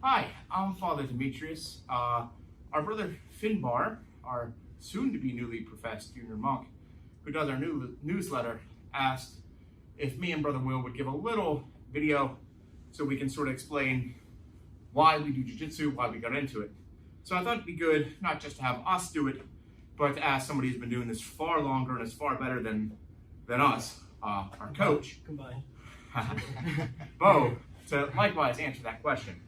Hi, I'm Father Demetrius. Our brother Finbar, our soon-to-be newly professed junior monk, who does our newsletter, asked if me and Brother Will would give a little video so we can sort of explain why we do jiu-jitsu, why we got into it. So I thought it'd be good not just to have us do it, but to ask somebody who's been doing this far longer and is far better than us, our coach, Combined. Bo, to likewise answer that question.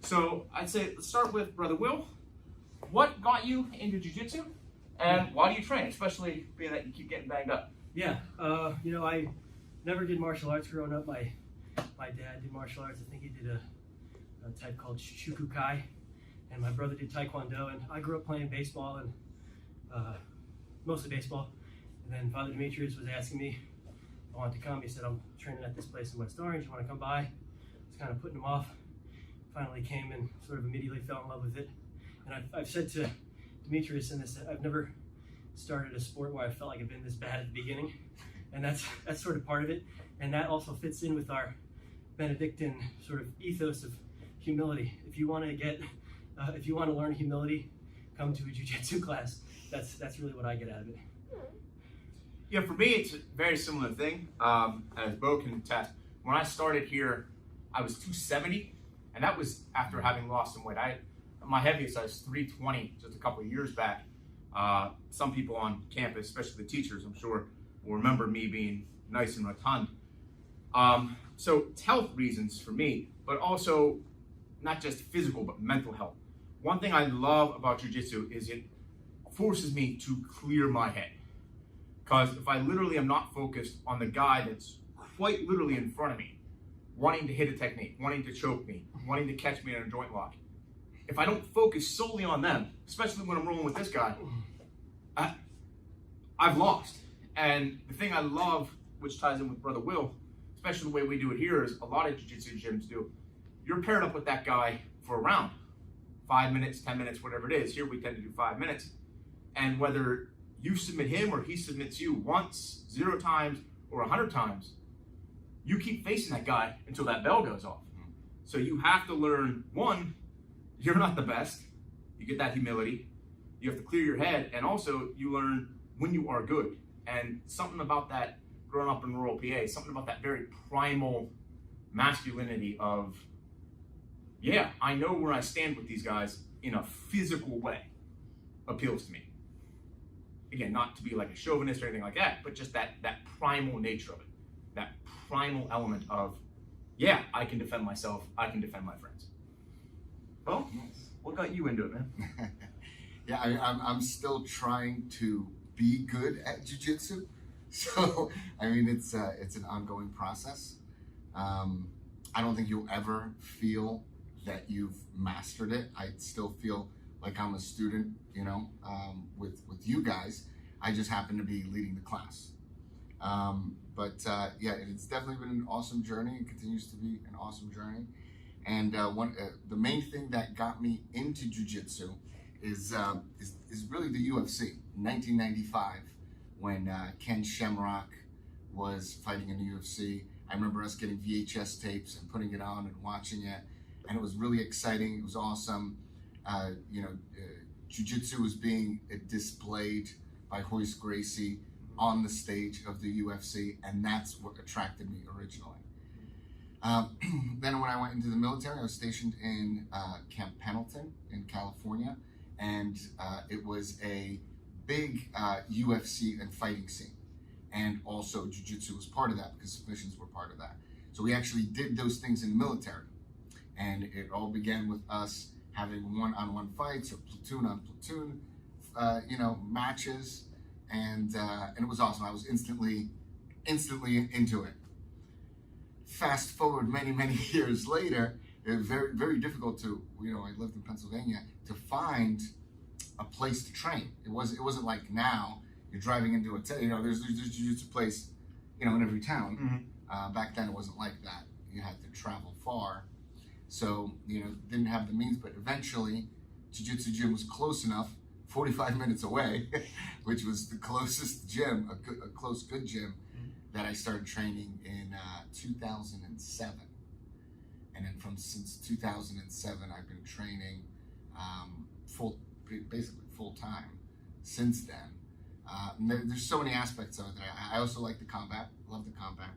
So I'd say let's start with Brother Will. What got you into jiu-jitsu, and why do you train, especially being that you keep getting banged up? Yeah, I never did martial arts growing up. My dad did martial arts. I think he did a type called Shukukai, and my brother did Taekwondo. And I grew up playing baseball, and mostly baseball. And then Father Demetrius was asking me if I wanted to come. He said, I'm training at this place in West Orange. You want to come by? I was kind of putting him off. Finally came and sort of immediately fell in love with it. And I've said to Demetrius in this, I've never started a sport where I felt like I've been this bad at the beginning. And that's sort of part of it. And that also fits in with our Benedictine sort of ethos of humility. If you want to learn humility, come to a jiu-jitsu class. That's really what I get out of it. Yeah, for me, it's a very similar thing. As Bo can attest, when I started here, I was 270. And that was after having lost some weight. My heaviest, I was 320 just a couple of years back. Some people on campus, especially the teachers, I'm sure, will remember me being nice and rotund. So it's health reasons for me, but also not just physical, but mental health. One thing I love about jiu-jitsu is it forces me to clear my head. Because if I literally am not focused on the guy that's quite literally in front of me, wanting to hit a technique, wanting to choke me, wanting to catch me in a joint lock. If I don't focus solely on them, especially when I'm rolling with this guy, I've lost. And the thing I love, which ties in with Brother Will, especially the way we do it here, is a lot of jiu-jitsu gyms do. You're paired up with that guy for a round, 5 minutes, 10 minutes, whatever it is. Here we tend to do 5 minutes. And whether you submit him or he submits you once, 0 times, or 100 times, you keep facing that guy until that bell goes off. So you have to learn, one, you're not the best. You get that humility. You have to clear your head. And also you learn when you are good. And something about that, growing up in rural PA, something about that very primal masculinity of, yeah, I know where I stand with these guys in a physical way, appeals to me. Again, not to be like a chauvinist or anything like that, but just that primal nature of it. That primal element of, yeah, I can defend myself, I can defend my friends. Well, what got you into it, man? Yeah, I'm still trying to be good at jiu-jitsu. So, I mean, it's an ongoing process. I don't think you'll ever feel that you've mastered it. I still feel like I'm a student, with you guys. I just happen to be leading the class. Yeah, it's definitely been an awesome journey. It continues to be an awesome journey. And the main thing that got me into jiu-jitsu is really the UFC. In 1995, when Ken Shamrock was fighting in the UFC, I remember us getting VHS tapes and putting it on and watching it, and it was really exciting. It was awesome. Jiu-jitsu was being displayed by Royce Gracie on the stage of the UFC, and that's what attracted me originally. Then when I went into the military, I was stationed in Camp Pendleton in California, and it was a big UFC and fighting scene, and also jiu-jitsu was part of that because submissions were part of that. So we actually did those things in the military, and it all began with us having one-on-one fights or platoon on platoon, matches. And it was awesome. I was instantly into it. Fast forward many years later, it was very, very difficult to, I lived in Pennsylvania, to find a place to train. It wasn't like now you're driving into a there's a jiu-jitsu place, in every town. Mm-hmm. Back then it wasn't like that. You had to travel far. So, didn't have the means, but eventually jiu-jitsu gym was close enough, 45 minutes away, which was the closest gym, a close, good gym, that I started training in 2007. and then since 2007, I've been training basically full time since then. There's so many aspects of it. I also like the combat. Love the combat.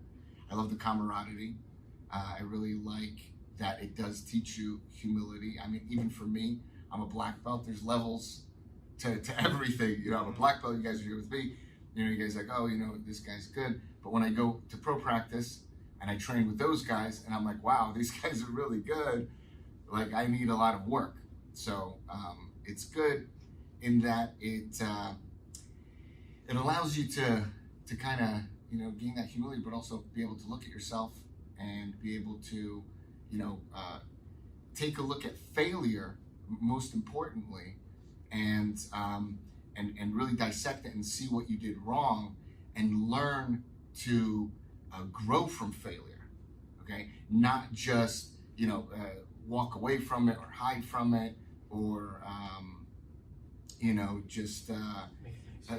I love the camaraderie. I really like that it does teach you humility. I mean, even for me, I'm a black belt. There's levels to everything. You know, I'm a black belt. You guys are here with me. You know, you guys are like, oh, you know, this guy's good. But when I go to pro practice and I train with those guys, and I'm like, wow, these guys are really good. Like, I need a lot of work. So it's good in that it allows you to kind of, you know, gain that humility, but also be able to look at yourself and be able to, you know, take a look at failure, most importantly, and really dissect it and see what you did wrong and learn to grow from failure. Okay, not just, you know, walk away from it or hide from it, or you know, just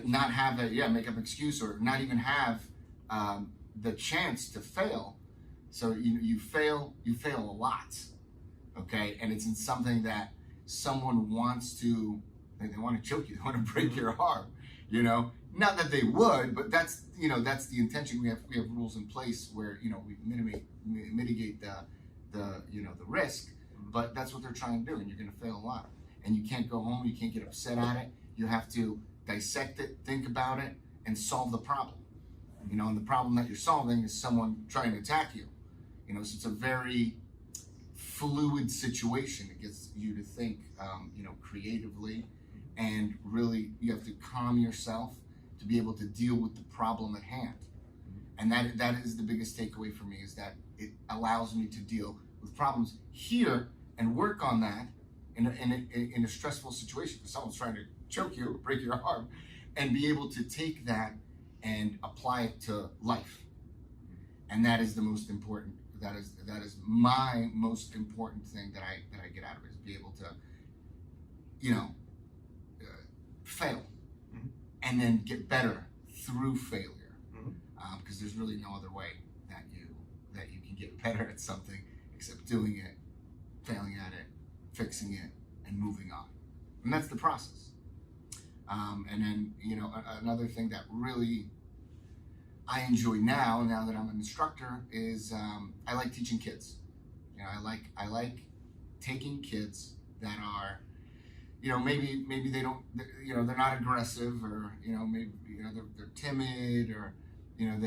not have make up an excuse, or not even have the chance to fail. So you fail a lot, okay, and it's in something that someone wants to, they want to choke you, they want to break your arm, you know. Not that they would, but that's, you know, that's the intention. We have rules in place where, you know, we mitigate the you know, the risk, but that's what they're trying to do, and you're going to fail a lot. And you can't go home, you can't get upset at it. You have to dissect it, think about it, and solve the problem. You know, and the problem that you're solving is someone trying to attack you. You know, so it's a very fluid situation. It gets you to think, you know, creatively, and really you have to calm yourself to be able to deal with the problem at hand. And that is the biggest takeaway for me, is that it allows me to deal with problems here and work on that in a stressful situation, because someone's trying to choke you or break your arm, and be able to take that and apply it to life. And that is the most important. That is my most important thing that I get out of it, is be able to, you know, fail, and then get better through failure, because there's really no other way that you can get better at something except doing it, failing at it, fixing it, and moving on. And that's the process. And then, you know, another thing that really I enjoy now that I'm an instructor is I like teaching kids. You know, I like taking kids that are, you know, maybe they don't, you know, they're not aggressive, or, you know, maybe, you know, they're timid, or, you know,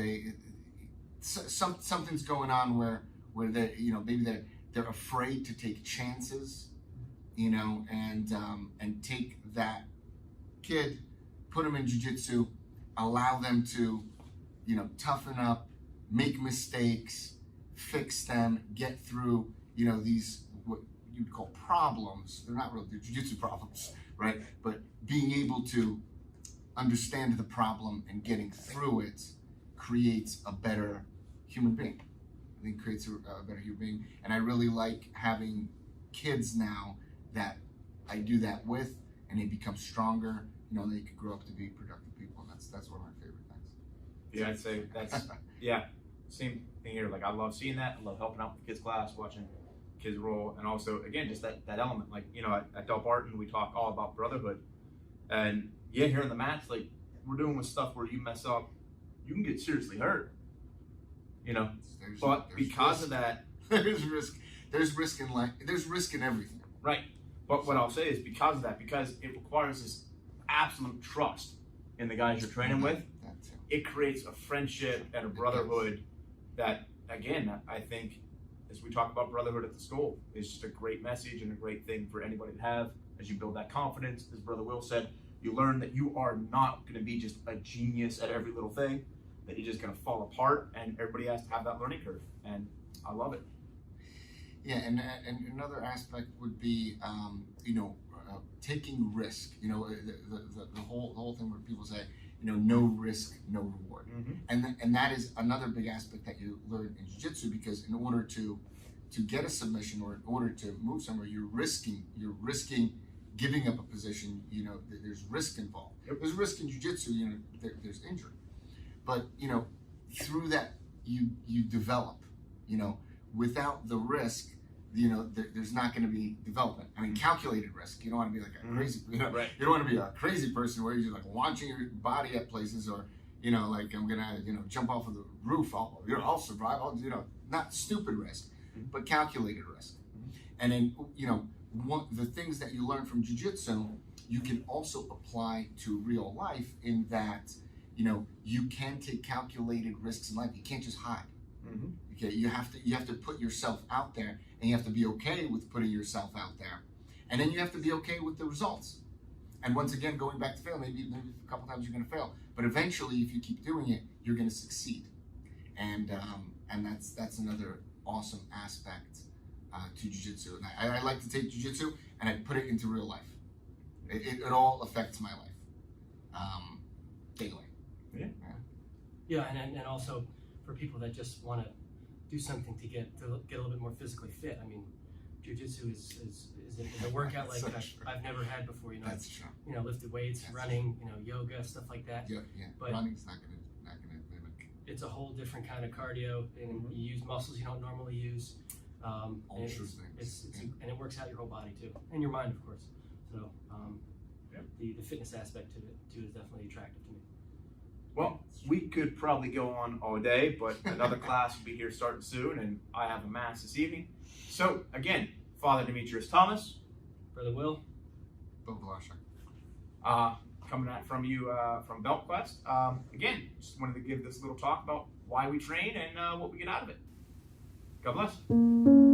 something's going on where they, you know, maybe they're afraid to take chances, you know, and take that kid, put them in jiu-jitsu, allow them to, you know, toughen up, make mistakes, fix them, get through, you know, these, what you'd call problems. They're not really, they're jiu-jitsu problems, right? But being able to understand the problem and getting through it creates a better human being. I think creates a better human being. And I really like having kids now that I do that with, and they become stronger. You know, they could grow up to be productive people, and that's one of my favorite things. Yeah, I'd say that's yeah, same thing here. Like, I love seeing that. I love helping out with the kids class, watching kids roll, and also, again, just that element. Like, you know, at Del Barton, we talk all about brotherhood, and yeah, here in the match, like, we're doing with stuff where you mess up, you can get seriously hurt. You know, but because risk. Of that, there's risk. There's risk in life. There's risk in everything. Right. But what I'll say is, because of that, because it requires this absolute trust in the guys you're training with, it creates a friendship and a brotherhood that, again, I think, as we talk about brotherhood at the school, is just a great message and a great thing for anybody to have as you build that confidence. As Brother Will said, you learn that you are not going to be just a genius at every little thing, that you're just going to fall apart, and everybody has to have that learning curve. And I love it. Yeah, and another aspect would be, you know, taking risk. You know, the whole thing where people say, you know, no risk, no reward, and that is another big aspect that you learn in jiu-jitsu, because in order to get a submission, or in order to move somewhere, you're risking giving up a position. You know, there's risk involved. There's risk in jiu-jitsu. You know, there's injury, but you know, through that you develop. You know, without the risk, there's not going to be development. I mean, calculated risk. You don't want to be like a crazy, Right. You don't want to be a crazy person where you're just like launching your body at places, or like I'm gonna jump off of the roof. I'll survive. Not stupid risk, but calculated risk. And then the things that you learn from jiu-jitsu, you can also apply to real life in that you can take calculated risks in life. You can't just hide. Okay, you have to put yourself out there, and you have to be okay with putting yourself out there, and then you have to be okay with the results. And once again, going back to fail, maybe a couple times you're going to fail, but eventually, if you keep doing it, you're going to succeed. And that's another awesome aspect to jiu-jitsu. And I like to take jiu-jitsu and I put it into real life. It all affects my life daily. Yeah, and also for people that just want to do something to get a little bit more physically fit. I mean, jiu-jitsu is a workout like I've never had before. That's true. Lifted weights, running, yoga, stuff like that. Yeah. But running's not gonna mimic. It's a whole different kind of cardio, and you use muscles you don't normally use. And it works out your whole body too, and your mind, of course. So the fitness aspect to it too is definitely attractive to me. Well, we could probably go on all day, but another class will be here starting soon, and I have a mass this evening. So, again, Father Demetrius Thomas. Brother Will. Bill Velasher. Coming out from you from Belt Quest. Again, just wanted to give this little talk about why we train and what we get out of it. God bless.